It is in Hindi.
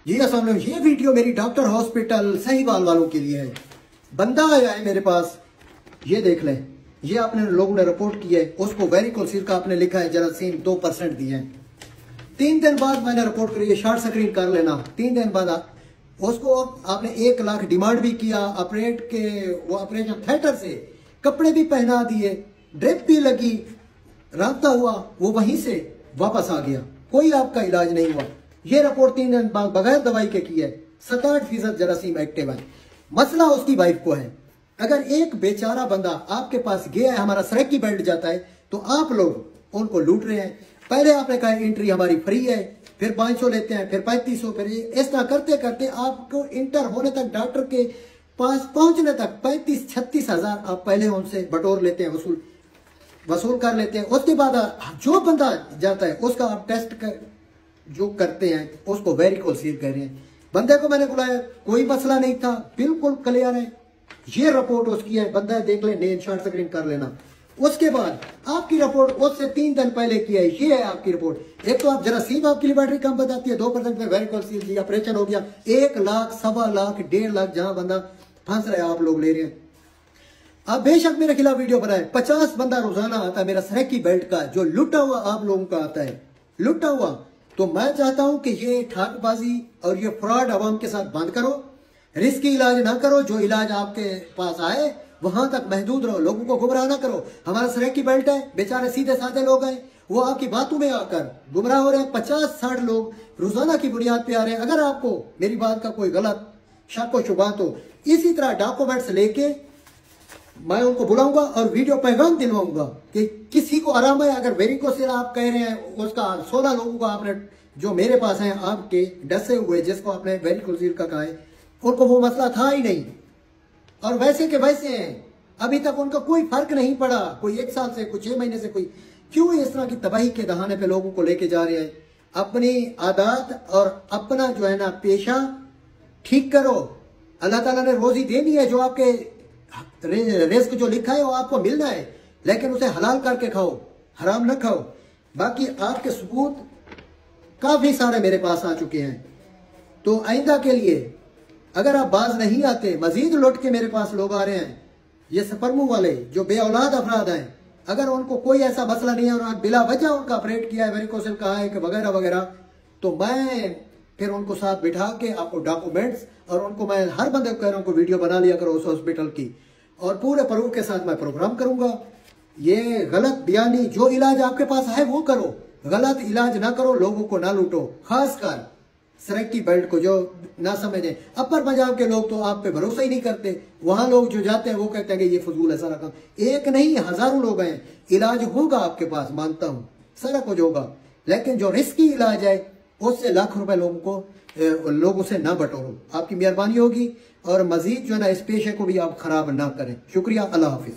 जी अस्सलाम वालेकुम। ये वीडियो मेरी डॉक्टर हॉस्पिटल सहीवाल वालों के लिए है। बंदा आया है मेरे पास, ये देख लें, ये आपने लोगों ने रिपोर्ट की है, उसको वेरिकोसिल का आपने लिखा है जरासीम 2% दिए हैं। 3 दिन बाद मैंने रिपोर्ट करी है, शॉर्ट स्क्रीन कर लेना। 3 दिन बाद उसको आपने 1 लाख डिमांड भी किया, ऑपरेट के वो ऑपरेशन थिएटर से कपड़े भी पहना दिए, ड्रिप भी लगी, राब्ता हुआ, वो वहीं से वापस आ गया, कोई आपका इलाज नहीं हुआ। ये रिपोर्ट 3 दिन बाद बगैर दवाई के की है। 67% जरासीम एक्टिव है। मसला उसकी वाइफ को है। अगर एक बेचारा बंदा आपके पास गया है, हमारा सरेकी बेल्ट जाता है, तो आप लोग उनको लूट रहे हैं। पहले आपने कहा एंट्री हमारी फ्री है, फिर 500 लेते हैं, फिर 3500, फिर इस तरह करते करते आपको इंटर होने तक, डॉक्टर के पास पहुंचने तक 35-36 हजार आप पहले उनसे बटोर लेते हैं, वसूल कर लेते हैं। उसके बाद जो बंदा जाता है उसका आप टेस्ट जो करते हैं उसको वेरिकोसिल कह रहे हैं। बंदे को मैंने बुलाया, कोई मसला नहीं था, बिल्कुल क्लियर है। ये रिपोर्ट उसकी है, बंदा देख ले, नेम शॉर्ट स्क्रीन कर लेना। उसके बाद आपकी रिपोर्ट उससे 3 दिन पहले की है, ये है आपकी रिपोर्ट। एक तो आप जरासीम आपकी लिबर्टी कम बताती है, 2% में वेरिकोसिल जी ऑपरेशन हो गया। 1 लाख, 1.25 लाख, 1.5 लाख जहां बंदा फंस रहा है आप लोग ले रहे हैं। आप बेशक मेरे खिलाफ वीडियो बनाए, 50 बंदा रोजाना आता है मेरा सरेकी बेल्ट का, जो लुटा हुआ आप लोगों का आता है, लुटा हुआ। तो मैं चाहता हूं कि ये ठाकबाजी और ये फ्रॉड आवाम के साथ बंद करो। रिस्की इलाज ना करो, जो इलाज आपके पास आए वहां तक महदूद रहो, लोगों को गुमराह ना करो। हमारा सरेकी बेल्ट है, बेचारे सीधे साधे लोग हैं, वो आपकी बातों में आकर गुमराह हो रहे हैं। 50-60 लोग रोजाना की बुनियाद पे आ रहे हैं। अगर आपको मेरी बात का कोई गलत शक व शुबा तो इसी तरह डॉक्यूमेंट्स लेके मैं उनको बुलाऊंगा और वीडियो पैगाम दिलवाऊंगा कि किसी को आराम है। अगर वेरिकोसिल आप कह रहे हैं, उसका 16 लोगों को आपने जो मेरे पास हैं आपके डसे हुए, जिसको आपने वेरिकोसिल का कहा है, उनको वो मसला था ही नहीं और वैसे के वैसे हैं। अभी तक उनका कोई फर्क नहीं पड़ा, कोई 1 साल से, कोई 6 महीने से, कोई क्यों इस तरह की तबाही के दहाने पे लोगों को लेके जा रहे हैं। अपनी आदत और अपना जो है ना पेशा ठीक करो। अल्लाह ताला ने रोजी देनी है, जो आपके रिस्क जो लिखा है वो आपको मिलना है, लेकिन उसे हलाल करके खाओ, हराम ना खाओ। बाकी आपके सबूत काफी सारे मेरे पास आ चुके हैं। तो आइंदा के लिए अगर आप बाज नहीं आते, मजीद लौट के मेरे पास लोग आ रहे हैं, ये सफरमू वाले जो बे औलाद अफराद हैं, अगर उनको कोई ऐसा मसला नहीं है और बिला वजह उनका ऑपरेट किया है, वेरिकोसिल कहा है कि वगैरह वगैरह, तो मैं फिर उनको साथ बिठा के आपको डॉक्यूमेंट्स, और उनको मैं हर बंदे को कह रहा हूँ को वीडियो बना लिया करो उस हॉस्पिटल की, और पूरे प्रूफ के साथ मैं प्रोग्राम करूंगा। ये गलत बयानी, जो इलाज आपके पास है वो करो, गलत इलाज ना करो, लोगों को ना लूटो, खासकर सरेकी बेल्ट को जो ना समझे। अपर पंजाब के लोग तो आप पे भरोसा ही नहीं करते, वहां लोग जो जाते हैं वो कहते हैं कि ये फजूल है सारा काम। एक नहीं, हजारों लोग हैं, इलाज होगा आपके पास, मानता हूं सारा कुछ होगा, लेकिन जो रिस्की इलाज है उससे लाख रुपए लोगों से ना बटोरो, आपकी मेहरबानी होगी। और मजीद जो है ना इस पेशे को भी आप खराब ना करें। शुक्रिया, अल्लाह हाफिज।